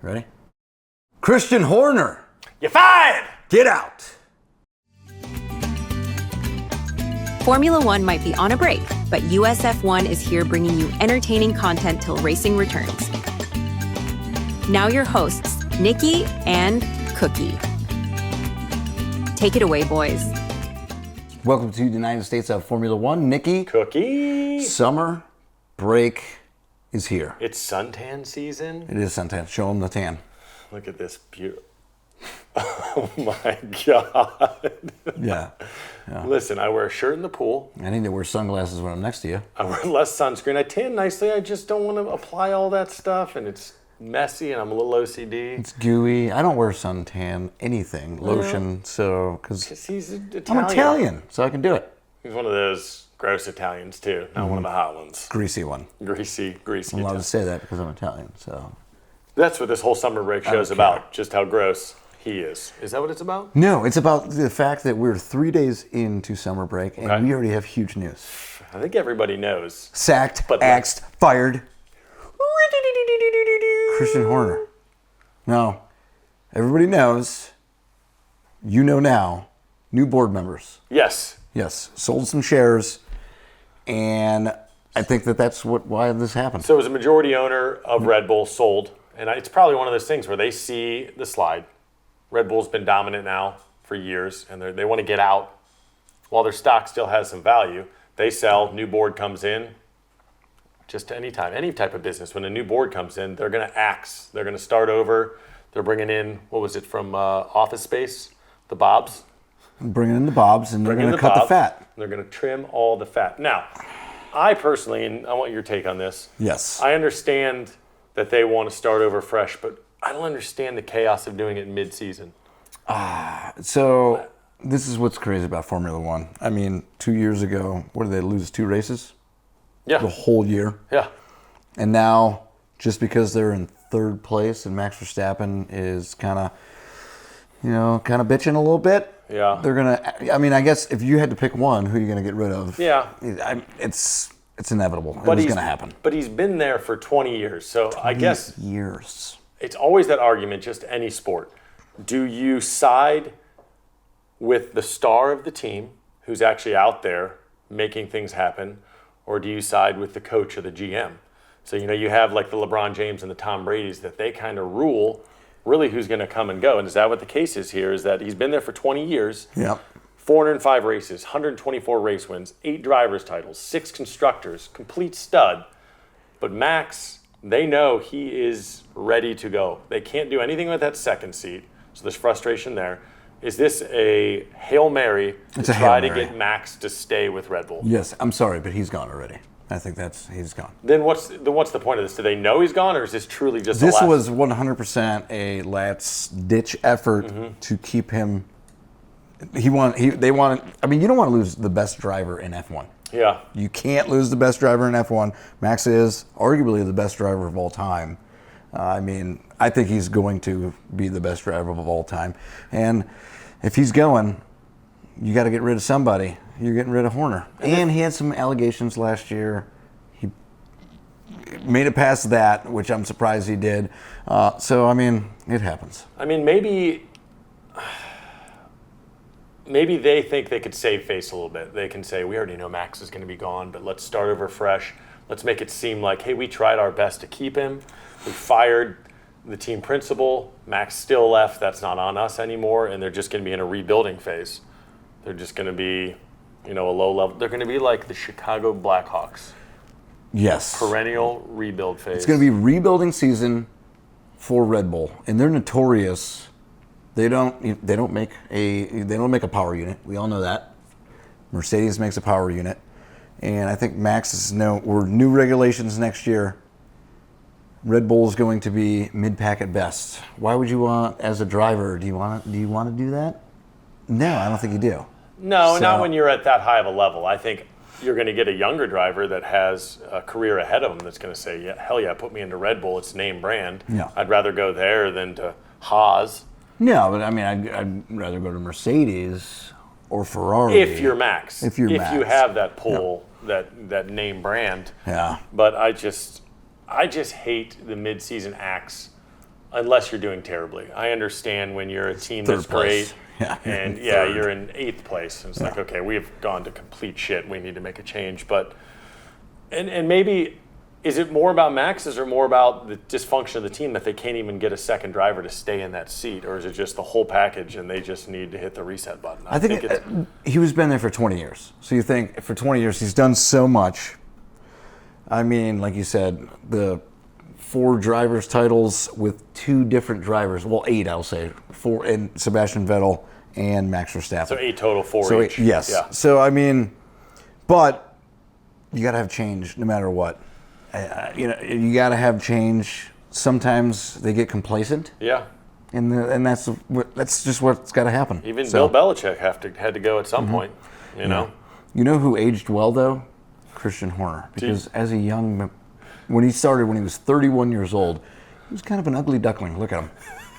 Ready? Christian Horner. You're fired! Get out. Formula One might be on a break, but USF1 is here bringing you entertaining content till racing returns. Now your hosts, Nicky and Cookie. Take it away, boys. Welcome to the United States of Formula One. Nicky. Cookie. Summer break is here. It's suntan season. It is suntan. Show them the tan. Look at this beautiful. Oh my God. Yeah. Listen, I wear a shirt in the pool. I need to wear sunglasses when I'm next to you. I wear less sunscreen. I tan nicely. I just don't want to apply all that stuff, and it's messy, and I'm a little OCD. It's gooey. I don't wear suntan, anything, lotion, because He's Italian. I'm Italian, so I can do it. He's one of those gross Italians, too. Not one of the hot ones. Greasy one. Greasy I'm allowed Italian. to say that because I'm Italian, so. That's what this whole summer break show's about, just how gross he is. Is that what it's about? No, it's about the fact that we're 3 days into summer break, and we already have huge news. I think everybody knows. Sacked, axed, fired. Christian Horner. No, everybody knows. You know now. New board members. Yes. Yes, sold some shares, and I think that's why this happened. So as a majority owner of Red Bull, sold, and it's probably one of those things where they see the slide. Red Bull's been dominant now for years, and they want to get out. While their stock still has some value, they sell, new board comes in. Just any type of business, when a new board comes in, they're going to axe. They're going to start over. They're bringing in, what was it, from Office Space? The Bobs? Bringing in the Bobs, and they're going to cut the fat. They're going to trim all the fat. Now, I personally, and I want your take on this. Yes. I understand that they want to start over fresh, but I don't understand the chaos of doing it mid-season. So this is what's crazy about Formula One. I mean, 2 years ago, what did they lose? 2 races? Yeah. The whole year. Yeah. And now, just because they're in third place and Max Verstappen is kind of bitching a little bit. Yeah. They're gonna. I mean, I guess if you had to pick one, who are you gonna get rid of? Yeah. It's inevitable. But it's gonna happen. But he's been there for 20 years, so I guess years. it's always that argument. Just any sport, do you side with the star of the team, who's actually out there making things happen, or do you side with the coach or the GM? So you have like the LeBron James and the Tom Brady's that they kind of rule. Really, who's going to come and go? And is that what the case is here? Is that he's been there for 20 years, Yep. 405 races, 124 race wins, 8 drivers' titles, 6 constructors, complete stud. But Max, they know he is ready to go. They can't do anything with that second seat, so there's frustration there. Is this a Hail Mary to try to get Max to stay with Red Bull? Yes, I'm sorry, but he's gone already. I think he's gone. Then what's the point of this? Do they know he's gone, or is this truly just This was 100% a last-ditch effort Mm-hmm. to keep him. They want. I mean, you don't want to lose the best driver in F1. Yeah. You can't lose the best driver in F1. Max is arguably the best driver of all time. I mean, I think he's going to be the best driver of all time. And if he's going, you got to get rid of somebody. You're getting rid of Horner. And he had some allegations last year. He made it past that, which I'm surprised he did. So, I mean, it happens. I mean, maybe they think they could save face a little bit. They can say, we already know Max is going to be gone, but let's start over fresh. Let's make it seem like, hey, we tried our best to keep him. We fired the team principal. Max still left. That's not on us anymore. And they're just going to be in a rebuilding phase. They're just going to be, a low level. They're going to be like the Chicago Blackhawks. Yes. Perennial rebuild phase. It's going to be rebuilding season for Red Bull, and they're notorious. They don't make a power unit. We all know that. Mercedes makes a power unit, and I think Max is new regulations next year. Red Bull is going to be mid-pack at best. Why would you want, as a driver, do you want to do that? No, I don't think you do. No, not when you're at that high of a level. I think you're going to get a younger driver that has a career ahead of him that's going to say, yeah, hell yeah, put me into Red Bull. It's name brand. Yeah. I'd rather go there than to Haas. No, but I mean, I'd rather go to Mercedes or Ferrari. If you're Max. If you have that pull, that name brand. Yeah. But I just hate the mid-season axe unless you're doing terribly. I understand when you're a team Third that's place. great, Yeah, and third. you're in 8th place, and it's like, okay, we've gone to complete shit. We need to make a change. But and maybe is it more about Max's or more about the dysfunction of the team that they can't even get a second driver to stay in that seat, or is it just the whole package and they just need to hit the reset button? I think he was been there for 20 years. So you think for 20 years he's done so much. I mean, like you said, the 4 drivers' titles with 2 different drivers. Well, 8, I'll say. 4 and Sebastian Vettel and Max Verstappen. So 8 total, 4 So each. yes. Yeah. So I mean, but you got to have change no matter what. You got to have change. Sometimes they get complacent, Yeah. and that's just what's got to happen. Even So, Bill Belichick had to go at some point. You know. You know who aged well though? Christian Horner, because as a when he was 31 years old, he was kind of an ugly duckling. Look at him.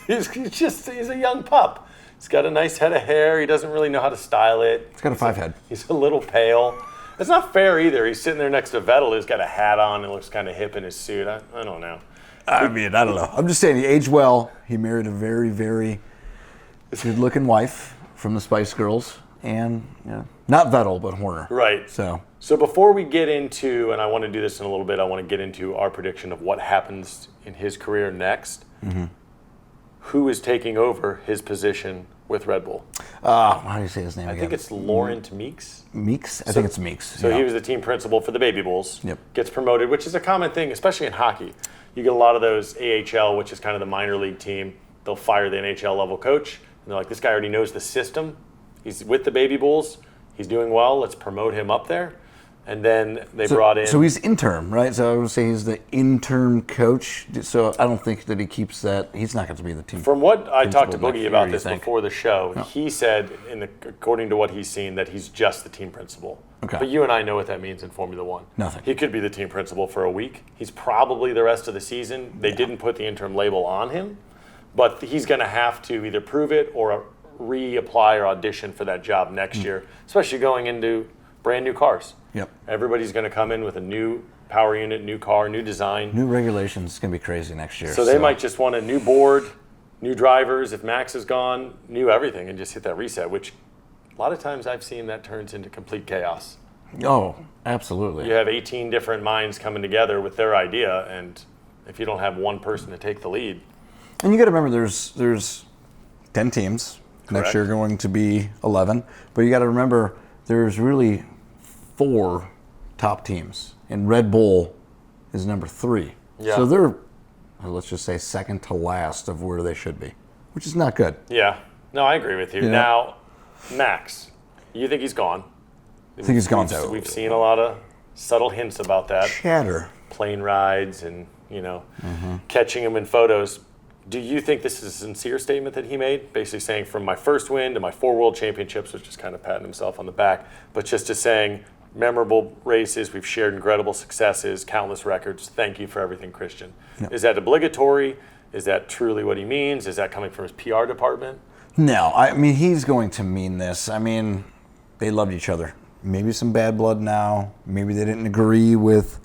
He's a young pup. He's got a nice head of hair. He doesn't really know how to style it. He's got a 5 head. He's a little pale. It's not fair either. He's sitting there next to Vettel, who's got a hat on and looks kind of hip in his suit. I don't know. I mean, I don't know. I'm just saying he aged well. He married a very, very good-looking wife from the Spice Girls, and not Vettel, but Horner. Right. So before we get into, and I want to do this in a little bit, I want to get into our prediction of what happens in his career next. Mm-hmm. Who is taking over his position with Red Bull? how do you say his name again? I think it's Laurent Meeks. Meeks. I think it's Meeks. So he was the team principal for the Baby Bulls. Yep. Gets promoted, which is a common thing, especially in hockey. You get a lot of those AHL, which is kind of the minor league team. They'll fire the NHL level coach, and they're like, this guy already knows the system. He's with the Baby Bulls. He's doing well. Let's promote him up there. And then they brought in. So he's interim, right? So I would say he's the interim coach. So I don't think that he keeps that. He's not going to be the team. From what I talked to principal next Boogie year, about you this think? before the show, he said, according to what he's seen, that he's just the team principal. Okay. But you and I know what that means in Formula One. Nothing. He could be the team principal for a week. He's probably the rest of the season. They didn't put the interim label on him, but he's going to have to either prove it or reapply or audition for that job next year, especially going into brand new cars. Yep. Everybody's going to come in with a new power unit, new car, new design. New regulations is going to be crazy next year. So they might just want a new board, new drivers. If Max is gone, new everything, and just hit that reset, which a lot of times I've seen that turns into complete chaos. Oh, absolutely. You have 18 different minds coming together with their idea, and if you don't have one person to take the lead. And you got to remember, there's 10 teams. Correct. Next year going to be 11. But you got to remember, there's really 4 top teams, and Red Bull is number 3. Yeah. So they're, let's just say, second to last of where they should be, which is not good. Yeah. No, I agree with you. Yeah. Now, Max, you think he's gone? I think he's gone too. We've seen a lot of subtle hints about that. Chatter. Plane rides and, catching him in photos. Do you think this is a sincere statement that he made? Basically saying from my first win to my 4 world championships, which is kind of patting himself on the back, but just saying memorable races, we've shared incredible successes, countless records. Thank you for everything, Christian. Yep. Is that obligatory? Is that truly what he means? Is that coming from his PR department? No, I mean, he's going to mean this. I mean, they loved each other. Maybe some bad blood now. Maybe they didn't agree with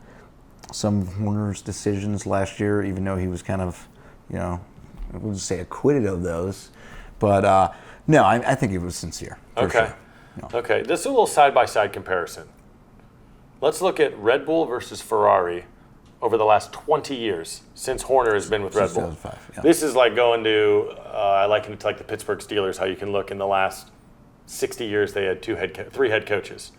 some of Horner's decisions last year, even though he was kind of, I wouldn't say acquitted of those. But no, I think it was sincere. For Okay. Sure. No. Okay, this is a little side-by-side comparison. Let's look at Red Bull versus Ferrari over the last 20 years since Horner has been with Red Bull. 2005, yeah. This is like going to, I liken it to like the Pittsburgh Steelers, how you can look in the last 60 years they had 3 head coaches.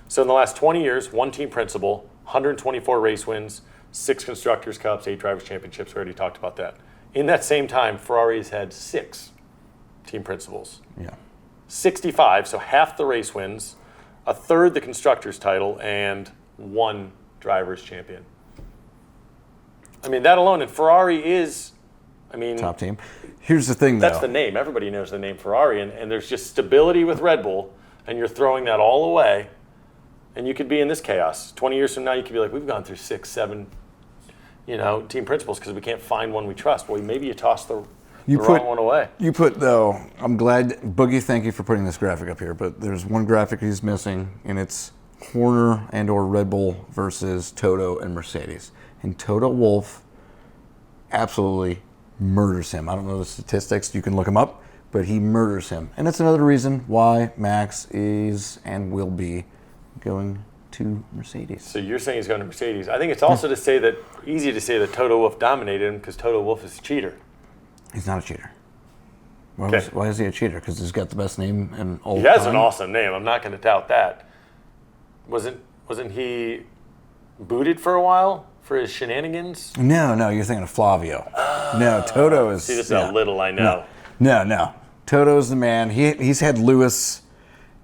So in the last 20 years, 1 team principal, 124 race wins, 6 Constructors' Cups, 8 Drivers' Championships. We already talked about that. In that same time, Ferrari's had 6 team principals. Yeah. 65, so half the race wins, a third the Constructors' title, and 1 Drivers' Champion. I mean, that alone, and Ferrari is, Top team. Here's the thing, though. that's the name. Everybody knows the name Ferrari, and there's just stability with Red Bull, and you're throwing that all away, and you could be in this chaos. 20 years from now, you could be like, we've gone through 6, 7, team principals because we can't find one we trust. Well, maybe you toss the wrong one away. You put, though, I'm glad, Boogie, thank you for putting this graphic up here, but there's one graphic he's missing, and it's Horner and or Red Bull versus Toto and Mercedes. And Toto Wolff absolutely murders him. I don't know the statistics. You can look him up, but he murders him. And that's another reason why Max is and will be going to Mercedes. So you're saying he's going to Mercedes. I think it's also easy to say that Toto Wolff dominated him because Toto Wolff is a cheater. He's not a cheater. Okay. Why is he a cheater? Because he's got the best name in all He time. has an awesome name. I'm not going to doubt that. Wasn't he booted for a while for his shenanigans? No, you're thinking of Flavio. No, Toto is... See, this is how little I know. No. Toto's the man. He's had Lewis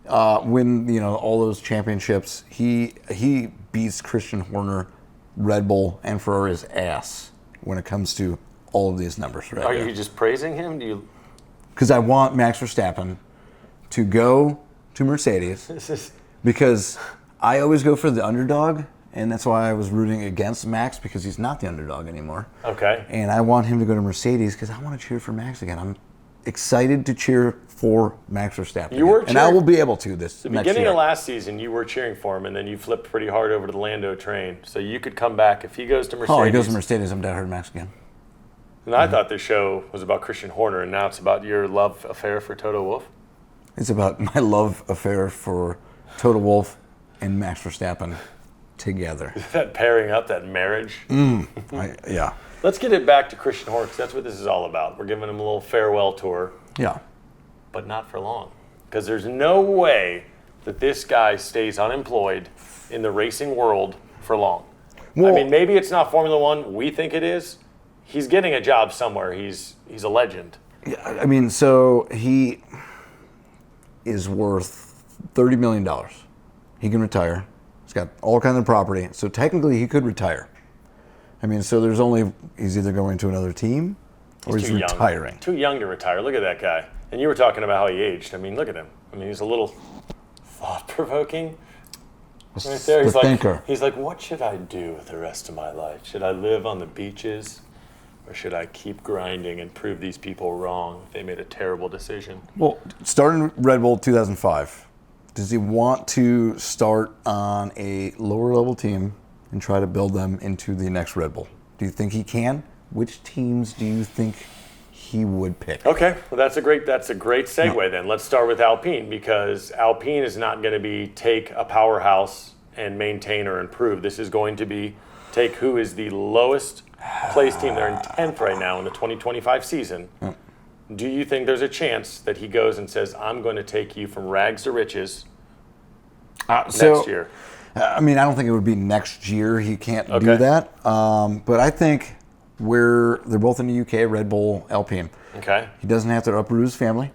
win, all those championships. He beats Christian Horner, Red Bull, and Ferrari's ass when it comes to all of these numbers. Right? Are you just praising him? Because I want Max Verstappen to go to Mercedes because I always go for the underdog, and that's why I was rooting against Max because he's not the underdog anymore. Okay. And I want him to go to Mercedes because I want to cheer for Max again. I'm excited to cheer for Max Verstappen. And I will be able to this The next beginning year. of last season, you were cheering for him, and then you flipped pretty hard over to the Lando train. So you could come back if he goes to Mercedes. Oh, he goes to Mercedes. I'm down Max again. And I thought this show was about Christian Horner, and now it's about your love affair for Toto Wolff. It's about my love affair for Toto Wolff and Max Verstappen together. That pairing up, that marriage. Yeah. Let's get it back to Christian Horner, because that's what this is all about. We're giving him a little farewell tour, Yeah. but not for long. Because there's no way that this guy stays unemployed in the racing world for long. Well, Maybe it's not Formula One. We think it is. He's getting a job somewhere. He's a legend. Yeah, so he is worth $30 million. He can retire. He's got all kinds of property. So technically he could retire. So he's either going to another team or he's retiring. Too young to retire. Look at that guy. And you were talking about how he aged. Look at him. He's a little thought-provoking. Right there. The thinker. He's like, what should I do with the rest of my life? Should I live on the beaches? Or should I keep grinding and prove these people wrong if they made a terrible decision? Well, starting Red Bull 2005, does he want to start on a lower level team and try to build them into the next Red Bull? Do you think he can? Which teams do you think he would pick? Okay, well that's a great segue then. Let's start with Alpine, because Alpine is not going to be take a powerhouse and maintain or improve. This is going to be take who is the lowest placed team. They're in 10th right now in the 2025 season. Do you think there's a chance that he goes and says, I'm going to take you from rags to riches next year? I don't think it would be next year. He can't do that. But I think they're both in the UK, Red Bull, Alpine. Okay. He doesn't have to uproot his family.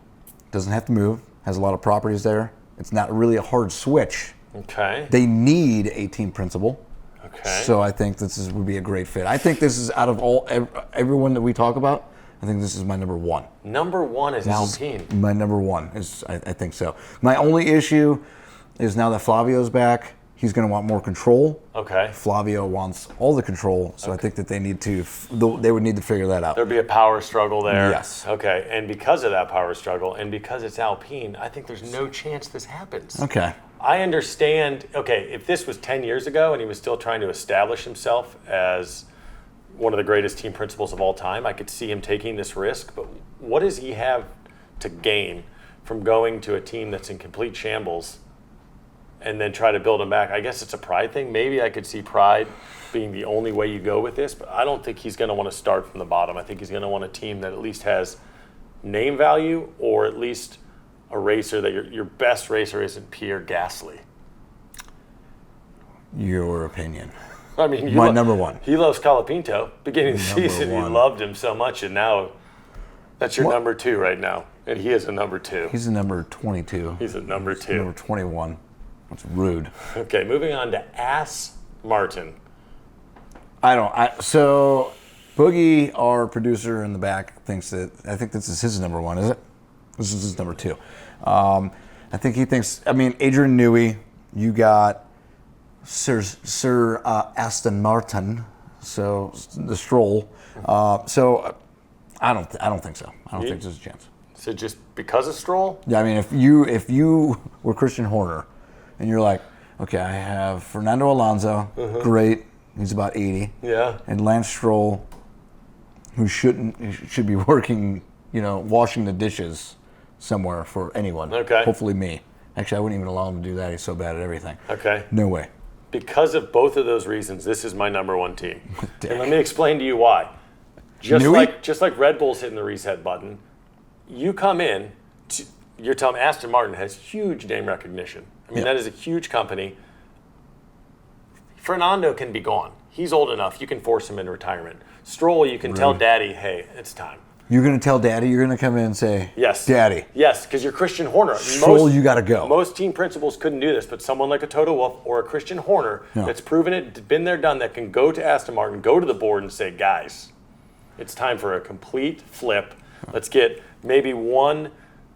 Doesn't have to move. Has a lot of properties there. It's not really a hard switch. Okay. They need a team principal. Okay. So I think would be a great fit. I think this is out of everyone that we talk about, I think this is my number one. Number one is Alpine. My number one is I think so. My only issue is now that Flavio's back, he's going to want more control. Okay. Flavio wants all the control, so I think that they would need to figure that out. There'd be a power struggle there. Yes. Okay, and because of that power struggle, and because it's Alpine, I think there's no chance this happens. Okay. I understand, if this was 10 years ago and he was still trying to establish himself as one of the greatest team principals of all time, I could see him taking this risk. But what does he have to gain from going to a team that's in complete shambles and then try to build him back? I guess it's a pride thing. Maybe I could see pride being the only way you go with this, but I don't think he's going to want to start from the bottom. I think he's going to want a team that at least has name value, or at least a racer that your best racer isn't Pierre Gasly. Your opinion. Number one. He loves Colapinto. Beginning of the season, he loved him so much, and now that's your number two right now. And he is a number two. He's a number 22. He's a number two. Number 21. That's rude. Okay, moving on to Ass Martin. So Boogie, our producer in the back, I think this is his number one, is it? This is his number two. I think he thinks, Adrian Newey, you got Sir Aston Martin, so the Stroll. So I don't think so. I don't think there's a chance. So just because of Stroll? Yeah, if you were Christian Horner and you're like, okay, I have Fernando Alonso, great, he's about 80. Yeah. And Lance Stroll, who should be working, washing the dishes somewhere for anyone. Okay. Hopefully me. Actually, I wouldn't even allow him to do that. He's so bad at everything. Okay. No way. Because of both of those reasons, this is my number one team. And let me explain to you why. Just like Red Bull's hitting the reset button, you come in, you're telling Aston Martin has huge name recognition. I mean, that is a huge company. Fernando can be gone. He's old enough. You can force him into retirement. Stroll, you can tell Daddy, hey, it's time. You're going to tell Daddy? You're going to come in and say, yes, Daddy. Yes, because you're Christian Horner. Stroll, you got to go. Most team principals couldn't do this, but someone like a Toto Wolff or a Christian Horner that's proven it, been there, done that, can go to Aston Martin, go to the board and say, guys, it's time for a complete flip. Let's get maybe one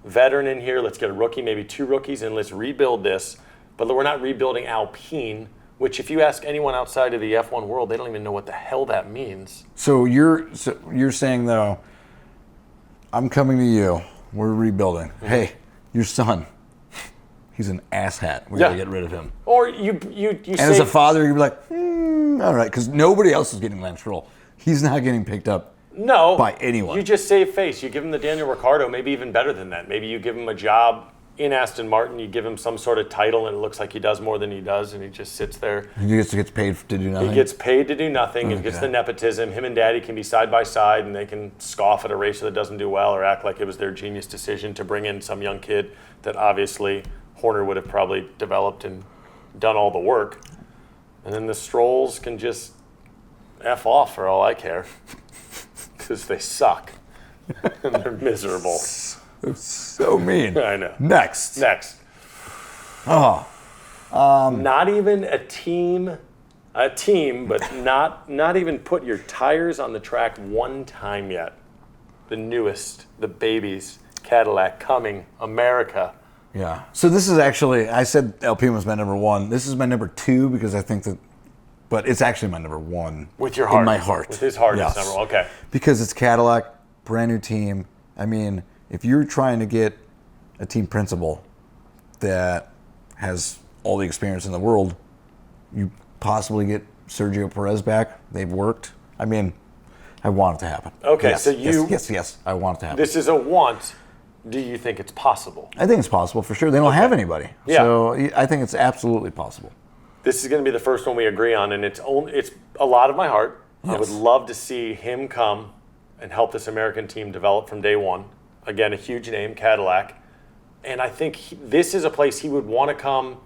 veteran in here. Let's get a rookie, maybe 2 rookies, and let's rebuild this. But we're not rebuilding Alpine, which if you ask anyone outside of the F1 world, they don't even know what the hell that means. So you're saying, though, I'm coming to you. We're rebuilding. Mm-hmm. Hey, your son, he's an asshat. We got to get rid of him. Or you and as a father, you'd be like, all right, because nobody else is getting Lance Stroll. He's not getting picked up by anyone. You just save face. You give him the Daniel Ricciardo, maybe even better than that. Maybe you give him a job in Aston Martin, you give him some sort of title, and it looks like he does more than he does, and he just sits there. He gets paid to do nothing? He gets paid to do nothing, and gets the nepotism. Him and Daddy can be side by side, and they can scoff at a racer that doesn't do well or act like it was their genius decision to bring in some young kid that obviously Horner would have probably developed and done all the work. And then the Strolls can just F off for all I care, because they suck, and they're miserable. So mean. I know. Next. Oh. Not even a team, but not even put your tires on the track one time yet. The newest, the babies, Cadillac coming, America. Yeah. So this is actually, I said Alpine was my number 1. This is my number 2 because I think that, but it's actually my number 1. With your heart. In my heart. With his heart, yes. It's number 1. Okay. Because it's Cadillac, brand new team. I mean, if you're trying to get a team principal that has all the experience in the world, you possibly get Sergio Perez back. They've worked. I mean, I want it to happen. Okay, yes, so you... Yes, I want it to happen. This is a want. Do you think it's possible? I think it's possible for sure. They don't have anybody. Yeah. So I think it's absolutely possible. This is going to be the first one we agree on, and it's a lot of my heart. Yes. I would love to see him come and help this American team develop from day one. Again, a huge name, Cadillac. And I think this is a place he would want to come.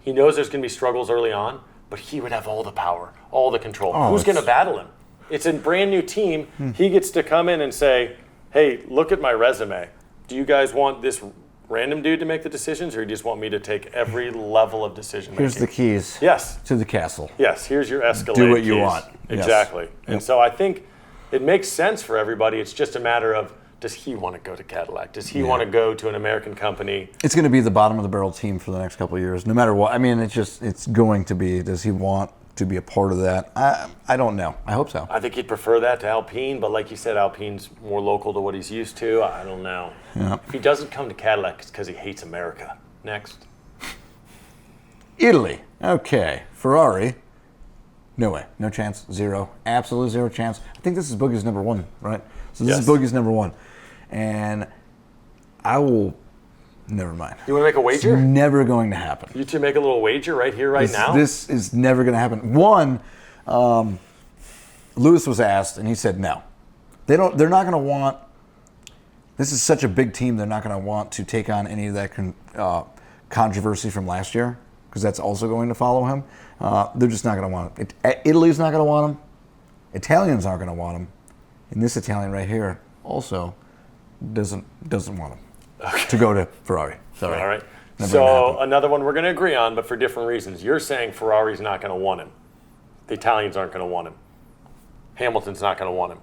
He knows there's going to be struggles early on, but he would have all the power, all the control. Who's going to battle him? It's a brand new team. He gets to come in and say, hey, look at my resume. Do you guys want this random dude to make the decisions, or you just want me to take every level of decision making? Here's the keys. Yes. To the castle. Yes, here's your Escalade Do what keys. you want. Exactly. Yes. And so I think it makes sense for everybody. It's just a matter of, does he want to go to Cadillac? Does he want to go to an American company? It's going to be the bottom of the barrel team for the next couple of years, no matter what. I mean, it's going to be. Does he want to be a part of that? I don't know. I hope so. I think he'd prefer that to Alpine, but like you said, Alpine's more local to what he's used to. I don't know. Yeah. If he doesn't come to Cadillac, it's because he hates America. Next. Italy. Okay. Ferrari. No way. No chance. Zero. Absolute zero chance. I think this is Boogie's number 1, right? So this is Boogie's number 1. And I will... Never mind. You want to make a wager? It's never going to happen. You two make a little wager right here, right now? This is never going to happen. One, Lewis was asked, and he said no. They're not going to want... This is such a big team, they're not going to want to take on any of that controversy from last year, because that's also going to follow him. They're just not going to want him. Italy's not going to want him. Italians aren't going to want him. And this Italian right here also doesn't want him to go to Ferrari. Sorry. All right. Never So another one we're going to agree on, but for different reasons. You're saying Ferrari's not going to want him. The Italians aren't going to want him. Hamilton's not going to want him.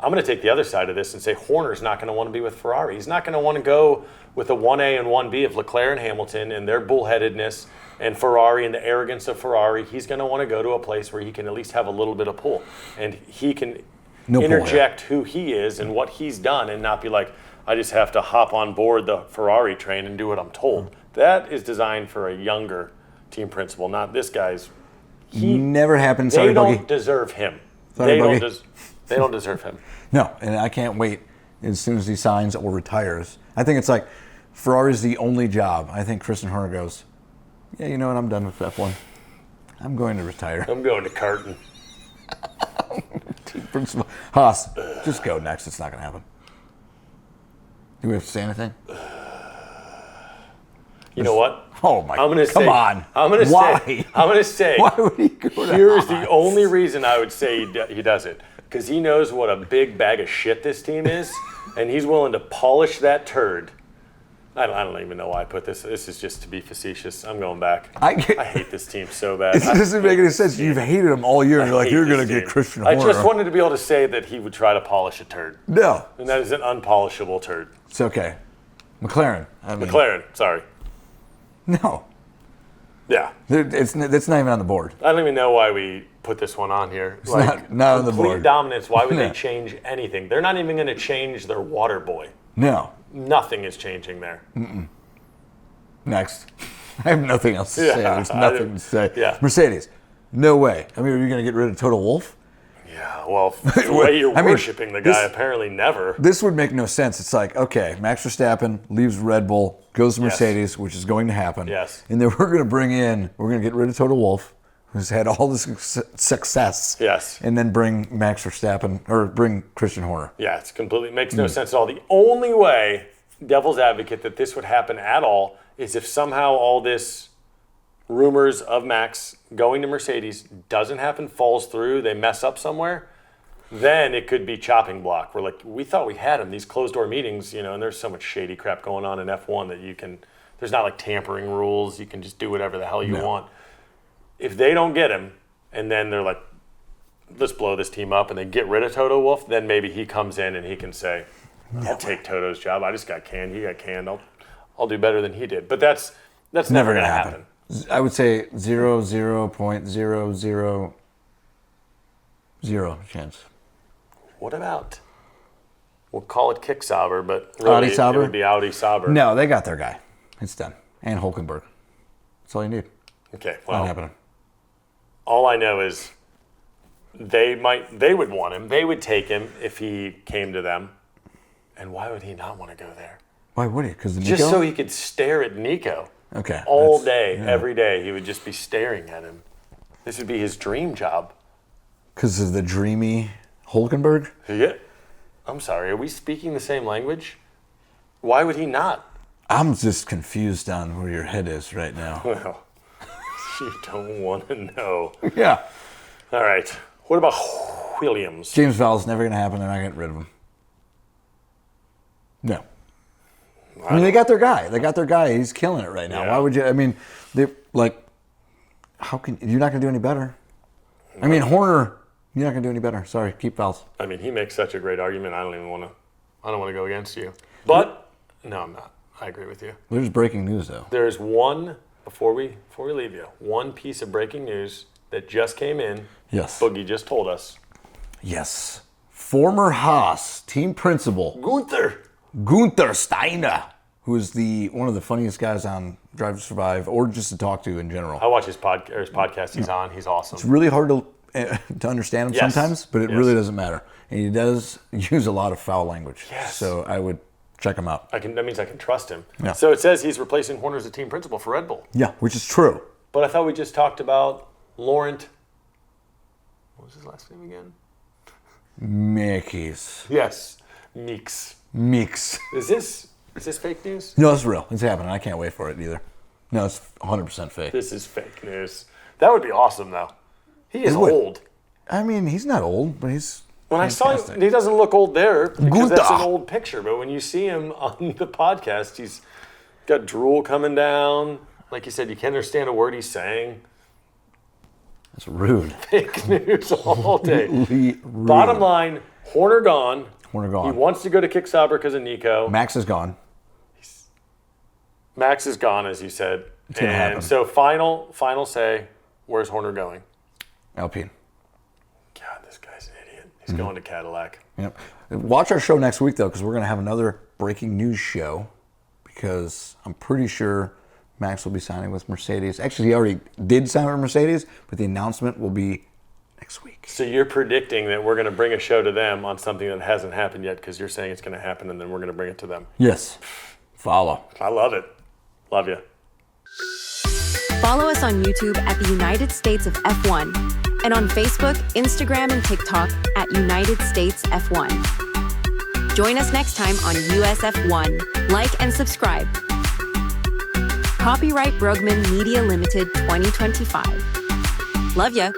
I'm going to take the other side of this and say Horner's not going to want to be with Ferrari. He's not going to want to go with a 1A and 1B of Leclerc and Hamilton and their bullheadedness and Ferrari and the arrogance of Ferrari. He's going to want to go to a place where he can at least have a little bit of pull. And he can interject who he is and what he's done and not be like, I just have to hop on board the Ferrari train and do what I'm told. That is designed for a younger team principal, not this guy's. Never happened. They Sorry, don't Boogie. deserve him. Sorry, They Boogie. don't They don't deserve him. No, and I can't wait as soon as he signs or retires. I think it's like Ferrari's the only job. I think Christian Horner goes, yeah, you know what? I'm done with F1. I'm going to retire. I'm going to Carton. Haas, just go next. It's not going to happen. Do we have to say anything? You know what? Oh my! I'm gonna come say, on. I'm gonna Why? say. I'm gonna say. Why would he go to Here's Haas? the only reason I would say he does it, because he knows what a big bag of shit this team is, and he's willing to polish that turd. I don't even know why I put this. This is just to be facetious. I'm going back. I hate this team so bad. It doesn't make any sense. You've hated him all year, and you're like, you're going to get Christian Horner. I just wanted to be able to say that he would try to polish a turd. No. And that is an unpolishable turd. It's okay. McLaren. McLaren, sorry. No. Yeah. It's not even on the board. I don't even know why we put this one on here. It's not on the board. Complete dominance. Why would No. they change anything? They're not even going to change their water boy. No. Nothing is changing there. Next. I have nothing else to say. There's nothing to say. Yeah. Mercedes. No way. I mean, are you going to get rid of Toto Wolff? Yeah, well, the way you're I mean, worshiping the guy, apparently never. This would make no sense. It's like, okay, Max Verstappen leaves Red Bull, goes to Yes. Mercedes, which is going to happen. Yes. And then we're going to get rid of Toto Wolff, who's had all this success. Yes. And then bring Max Verstappen, or bring Christian Horner. Yeah, it's completely makes no sense at all. The only way, devil's advocate, that this would happen at all is if somehow all this rumors of Max going to Mercedes doesn't happen, falls through, they mess up somewhere, then it could be chopping block. We're like, we thought we had him, these closed door meetings, and there's so much shady crap going on in F1 that there's not like tampering rules. You can just do whatever the hell you want. If they don't get him, and then they're like, let's blow this team up, and they get rid of Toto Wolff, then maybe he comes in and he can say, I'll take Toto's job. I just got canned. He got canned. I'll do better than he did. But that's never going to happen. I would say 0.000 chance. What about, we'll call it Kick Sauber, but really Audi Sauber? It would be Audi Sauber. No, they got their guy. It's done. And Hulkenberg. That's all you need. Okay, Not well, happening. all I know is they would want him. They would take him if he came to them. And why would he not want to go there? Why would he? Because Just so he could stare at Nico. Okay. All day, every day, he would just be staring at him. This would be his dream job. Because of the dreamy Hulkenberg? Yeah. I'm sorry, are we speaking the same language? Why would he not? I'm just confused on where your head is right now. Well, you don't want to know. Yeah. All right. What about Williams? James Vowell's never going to happen. They're not getting rid of him. No. I mean, they got their guy. He's killing it right now. Yeah. Why would you? I mean, how can you're not going to do any better? I mean, Horner, you're not going to do any better. Sorry, keep Vowles. I mean, he makes such a great argument. I don't want to go against you. But no, I'm not. I agree with you. There's breaking news though. There's one before we leave you. One piece of breaking news that just came in. Yes. Boogie just told us. Yes. Former Haas team principal Gunther Steiner, who is one of the funniest guys on Drive to Survive, or just to talk to in general. I watch his podcast he's on. He's awesome. It's really hard to understand him Yes. sometimes, but it Yes. really doesn't matter. And he does use a lot of foul language. Yes. So I would check him out. That means I can trust him. Yeah. So it says he's replacing Horner as a team principal for Red Bull. Yeah, which is true. But I thought we just talked about Laurent. What was his last name again? Mickey's. Yes, Meeks. Mix. Is this fake news? No, it's real. It's happening. I can't wait for it either. No, it's 100% fake. This is fake news. That would be awesome, though. He is It would. old. I mean, he's not old, but he's When I saw fantastic. him, he doesn't look old there because Gunther. that's an old picture. But when you see him on the podcast, he's got drool coming down. Like you said, you can't understand a word he's saying. That's rude. Fake news all day. Rude. Bottom line, Horner gone. Horner gone. He wants to go to Kick Sauber because of Nico. Max is gone. Max is gone, as you said. gonna happen. And so final say, where's Horner going? Alpine. God, this guy's an idiot. He's going to Cadillac. Yep. Watch our show next week, though, because we're going to have another breaking news show, because I'm pretty sure Max will be signing with Mercedes. Actually, he already did sign with Mercedes, but the announcement will be next week. So you're predicting that we're going to bring a show to them on something that hasn't happened yet because you're saying it's going to happen and then we're going to bring it to them. Yes. Follow. I love it. Love you. Follow us on YouTube at the United States of F1 and on Facebook, Instagram, and TikTok at United States F1. Join us next time on USF1. Like and subscribe. Copyright Brugman Media Limited 2025. Love ya.